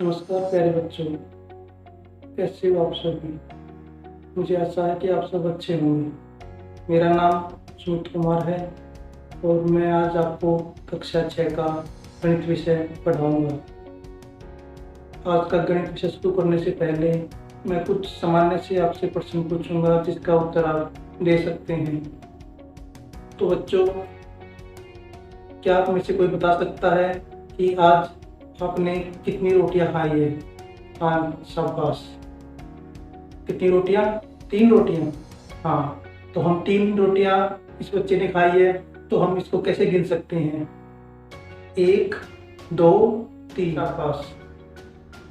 नमस्कार प्यारे बच्चों, कैसे हो आप सभी। मुझे आशा है कि आप सब अच्छे होंगे। मेरा नाम सुमित कुमार है और मैं आज आपको कक्षा 6 का गणित विषय पढ़ाऊंगा। आज का गणित विषय शुरू करने से पहले मैं कुछ सामान्य से आपसे प्रश्न पूछूंगा जिसका उत्तर आप दे सकते हैं। तो बच्चों, क्या आप में से कोई बता सकता है कि आज आपने कितनी रोटियां खाई है? हाँ, शाबाश। कितनी रोटियां? 3 रोटियां। हाँ, तो हम 3 रोटियां इस बच्चे ने खाई है, तो हम इसको कैसे गिन सकते हैं? 1, 2, 3। शाबाश।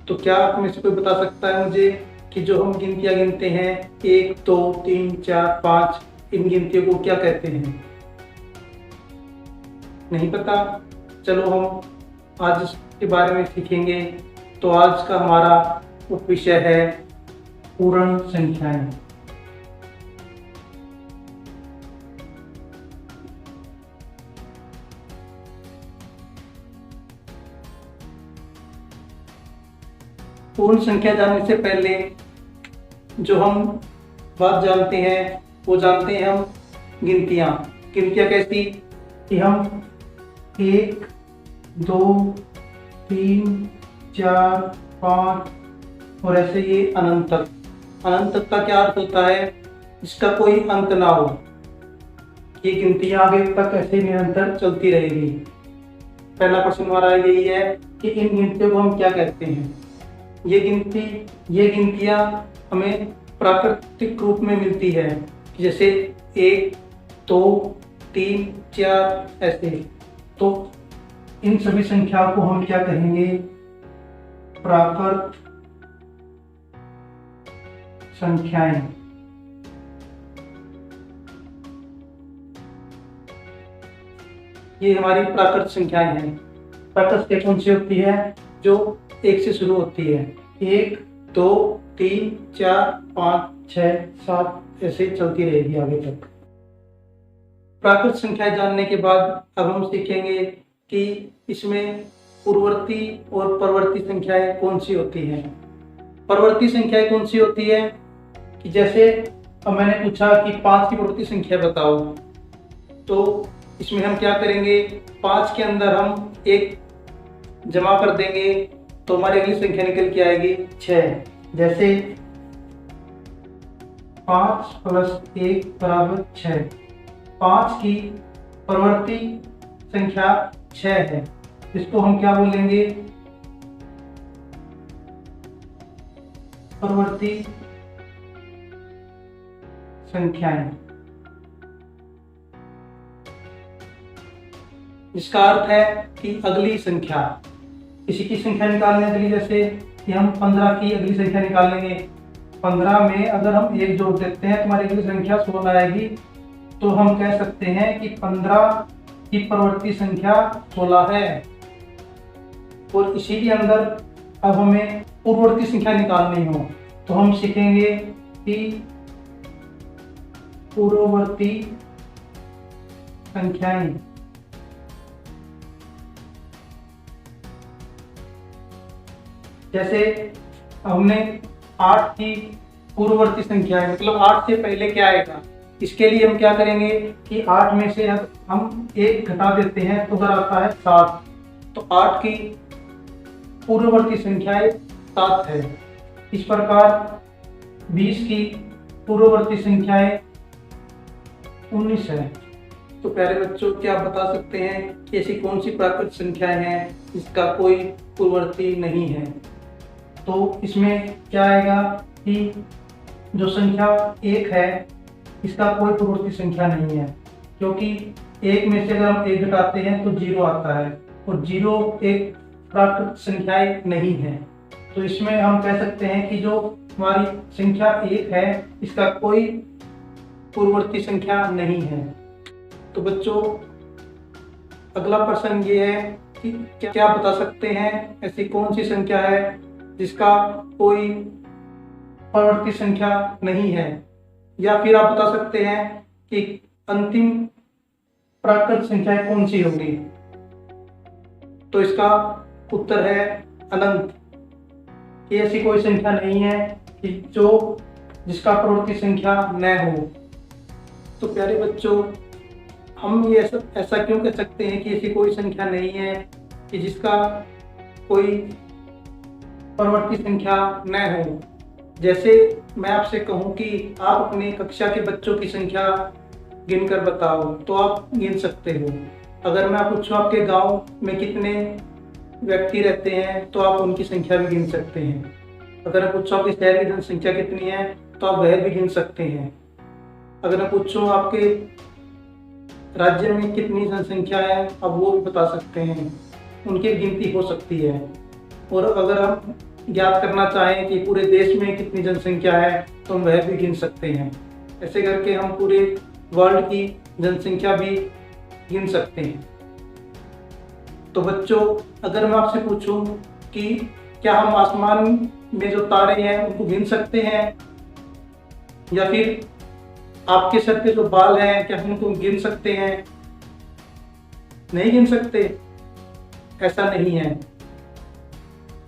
तो क्या आप में से कोई बता सकता है मुझे कि जो हम गिनतियां गिनते हैं 1, 2, 3, 4, 5, इन गिनतियों को क्या कहते हैं? नहीं पता? चलो हम आज इसके बारे में सीखेंगे। तो आज का हमारा उपविषय है पूर्ण संख्याएं। पूर्ण संख्या जानने से पहले जो हम बात जानते हैं वो जानते हैं हम गिनतियां। गिनतियां कैसी कि हम 1, 2, 3, 4, 5 और ऐसे ये अनंत तक। अनंत तक का क्या अर्थ होता है? जिसका कोई अंत ना हो। ये गिनतियां आगे तक ऐसे निरंतर चलती रहेगी। पहला प्रश्न हमारा यही है कि इन गिनतियों को हम क्या कहते हैं। ये गिनतियां हमें प्राकृतिक रूप में मिलती है, जैसे 1, 2, 3, 4 ऐसे। तो इन सभी संख्याओं को हम क्या कहेंगे? प्राकृत संख्याएं। ये हमारी प्राकृत संख्याएं हैं। प्राकृत संख्या कौन सी होती है? जो 1 से शुरू होती है। 1, 2, 3, 4, 5, 6, 7 ऐसे चलती रहेगी आगे तक। प्राकृत संख्याएं जानने के बाद अब हम सीखेंगे कि इसमें पूर्ववर्ती और परवर्ती संख्याएं कौन सी होती हैं। परवर्ती संख्याएं कौन सी होती है कि जैसे अब मैंने पूछा कि 5 की परवर्ती संख्या बताओ, तो इसमें हम क्या करेंगे? 5 के अंदर हम 1 जमा कर देंगे तो हमारी अगली संख्या निकल के आएगी 6। जैसे 5 + 1 = 6। 5 की परवर्ती संख्या 6 है। इसको हम क्या बोलेंगे? परवर्ती संख्याएं। जिसका अर्थ है कि अगली संख्या। किसी की संख्या निकालने के लिए जैसे कि हम 15 की अगली संख्या निकालेंगे। 15 में अगर हम 1 जोड़ देते हैं तो हमारी अगली संख्या 16 आएगी। तो हम कह सकते हैं कि 15 की परवर्ती संख्या 16 है। और इसी के अंदर अब हमें पूर्ववर्ती संख्या निकालनी हो तो हम सीखेंगे कि पूर्ववर्ती संख्याएं। जैसे हमने 8 की पूर्ववर्ती संख्या है, मतलब 8 से पहले क्या आएगा, इसके लिए हम क्या करेंगे कि 8 में से हम 1 घटा देते हैं तो उधर आता है 7। तो 8 की पूर्ववर्ती संख्याएं 7 है। इस प्रकार 20 की पूर्ववर्ती संख्याएं 19 है। तो प्यारे बच्चों, क्या आप बता सकते हैं कि ऐसी कौन सी प्राकृत संख्याएं हैं जिसका कोई पूर्ववर्ती नहीं है? तो इसमें क्या आएगा कि जो संख्या 1 है इसका कोई पूर्ववर्ती संख्या नहीं है, क्योंकि 1 में से अगर हम 1 घटाते हैं तो 0 आता है और 0 एक प्राकृत संख्याएं नहीं है। तो इसमें हम कह सकते हैं कि जो हमारी संख्या 1 है इसका कोई पूर्ववर्ती संख्या नहीं है। तो बच्चों, अगला प्रश्न ये है कि क्या आप बता सकते हैं ऐसी कौन सी संख्या है जिसका कोई परवर्ती संख्या नहीं है? या फिर आप बता सकते हैं कि अंतिम प्राकृत संख्या कौन सी होगी? तो इसका उत्तर है अनंत। कि ऐसी कोई संख्या नहीं है कि जिसका प्रवृत्ति संख्या न हो। तो प्यारे बच्चों, हम ये ऐसा क्यों कह सकते हैं कि ऐसी कोई संख्या नहीं है कि जिसका कोई प्रवृत्ति संख्या न हो। जैसे मैं आपसे कहूं कि आप अपने कक्षा के बच्चों की संख्या गिनकर बताओ, तो आप गिन सकते हो। अगर मैं पूछूं आपके गांव में कितने व्यक्ति रहते हैं, तो आप उनकी संख्या भी गिन सकते हैं। अगर मैं पूछूं आपके शहर की जनसंख्या कितनी है, तो आप वह भी गिन सकते हैं। अगर मैं पूछूं आपके राज्य में कितनी जनसंख्या है, आप वो भी बता सकते हैं, उनकी गिनती हो सकती है। और अगर हम ज्ञात करना चाहें कि पूरे देश में कितनी जनसंख्या है, तो हम वह भी गिन सकते हैं। ऐसे करके हम पूरे वर्ल्ड की जनसंख्या भी गिन सकते हैं। तो बच्चों, अगर मैं आपसे पूछूं कि क्या हम आसमान में जो तारे हैं उनको गिन सकते हैं, या फिर आपके सर पे जो बाल हैं क्या हम उनको गिन सकते हैं? नहीं गिन सकते, ऐसा नहीं है।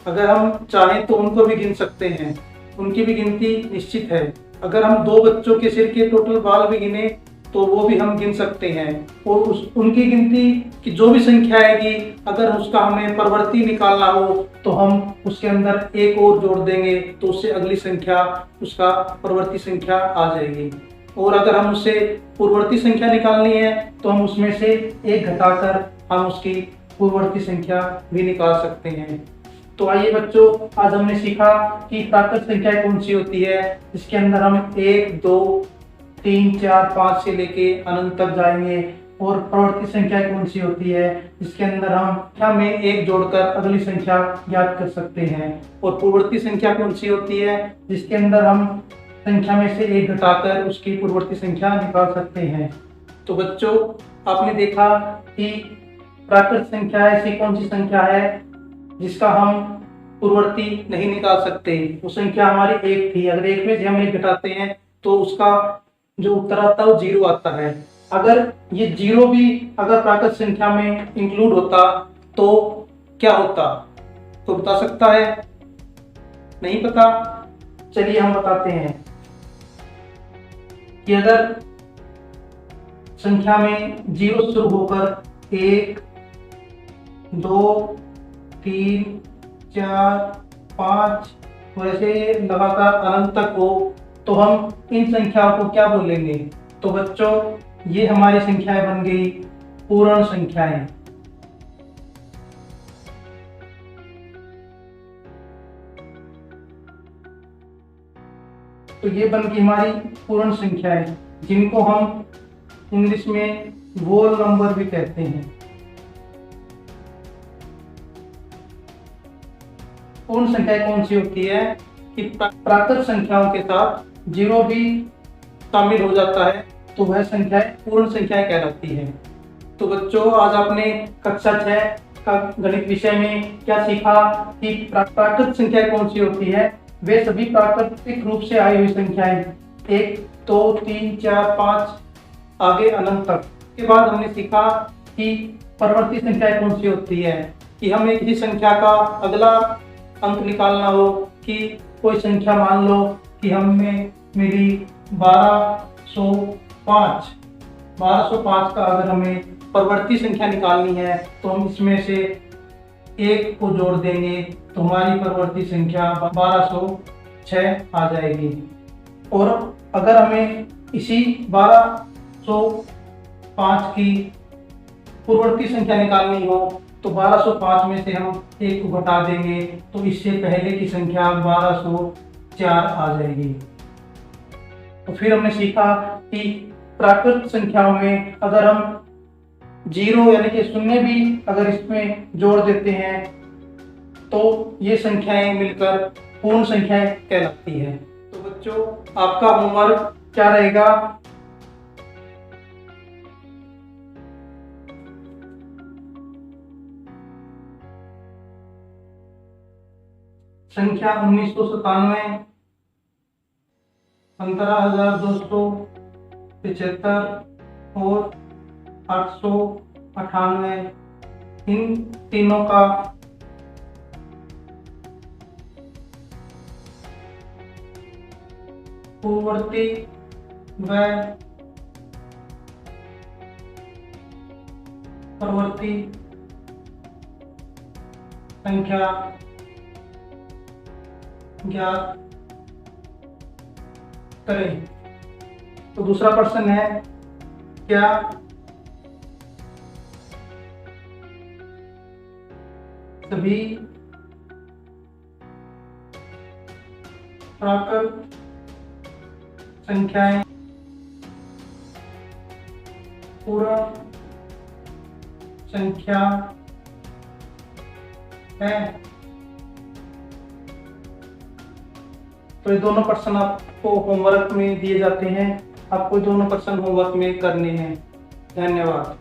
अगर हम चाहें तो उनको भी गिन सकते हैं, उनकी भी गिनती निश्चित है। अगर हम दो बच्चों के सिर के टोटल बाल भी गिने, तो वो भी हम गिन सकते हैं। और उनकी गिनती की जो भी संख्या आएगी, अगर उसका हमें प्रवृत्ति निकालना हो, तो हम उसके अंदर एक और जोड़ देंगे, तो उससे अगली संख्या उसका प्रवृत्ति संख्या आ जाएगी। और अगर हम उससे पूर्ववर्ती संख्या निकालनी है, तो हम उसमें से एक घटाकर हम उसकी पूर्ववर्ती संख्या भी निकाल सकते हैं। तो आइए बच्चों, आज हमने सीखा कि प्राकृत संख्या कौन सी होती है, जिसके अंदर हम 1, 2, 3, 4, 5 से लेके अनंत तक जाएंगे। और प्रवृत्ति संख्या कौन सी होती है, जिसके अंदर हम संख्या में एक जोड़कर अगली संख्या ज्ञात कर सकते हैं। और पूर्ववर्ती संख्या कौन सी होती है, जिसके अंदर हम संख्या में से एक घटाकर उसकी पूर्ववर्ती संख्या निकाल सकते हैं। तो बच्चों, आपने देखा कि प्राकृत संख्या ऐसी कौन सी संख्या है जिसका हम पूर्ववर्ती नहीं निकाल सकते। वो संख्या हमारी एक थी। अगर एक में से हम एक घटाते हैं, तो उसका जो उत्तर आता है वो 0 आता है। अगर ये 0 भी अगर प्राकृत संख्या में इंक्लूड होता, तो क्या होता? तो बता सकता है? नहीं पता? चलिए हम बताते हैं कि अगर संख्या में 0 शुरू होकर 1, 2, 3, 4, 5 वैसे लगातार अनंत तक हो, तो हम इन संख्याओं को क्या बोलेंगे? तो बच्चों, ये हमारी संख्याएं बन गई पूर्ण संख्याएं। तो ये बन गई हमारी पूर्ण संख्याएं, जिनको हम इंग्लिश में होल नंबर भी कहते हैं। पूर्ण संख्या कौन सी होती है कि प्राकृत संख्याओं के साथ 0 भी शामिल हो जाता है, तो वह संख्याएं पूर्ण संख्याएं कहलाती है। तो बच्चों, आज आपने कक्षा 6 का गणित विषय में क्या सीखा कि प्राकृत संख्या कौन सी होती है? वे सभी प्राकृतिक रूप से आई हुई संख्याएं, 1, 2, 3, 4, 5 आगे अनंत तक। के बाद हमने सीखा कि परिवर्ती संख्या कौन सी होती है, कि हमें किसी संख्या का अगला अंक निकालना हो, कि कोई संख्या मान लो कि हमें मिली 1205 का अगर हमें परिवर्ती संख्या निकालनी है, तो हम इसमें से एक को जोड़ देंगे, तो हमारी परिवर्ती संख्या 1206 आ जाएगी। और अगर हमें इसी 1205 की पूर्ववर्ती संख्या निकालनी हो, तो 1205 में से हम एक को घटा देंगे, तो इससे पहले की संख्या 1204 आ जाएगी। तो फिर हमने सीखा कि प्राकृत संख्याओं में अगर हम 0 यानी कि शून्य भी अगर इसमें जोड़ देते हैं, तो ये संख्याएं मिलकर पूर्ण संख्याएं कहलाती है। तो बच्चों, आपका होमवर्क क्या रहेगा? संख्या 1997, 15,275 और 898, इन तीनों का पूर्ववर्ती व परवर्ती संख्या ज्ञात करें। तो दूसरा प्रश्न है, क्या सभी प्राकृत संख्याएं पूर्ण संख्या है? तो ये दोनों प्रश्न आपको होमवर्क में दिए जाते हैं, आपको दोनों प्रश्न होमवर्क में करने हैं। धन्यवाद।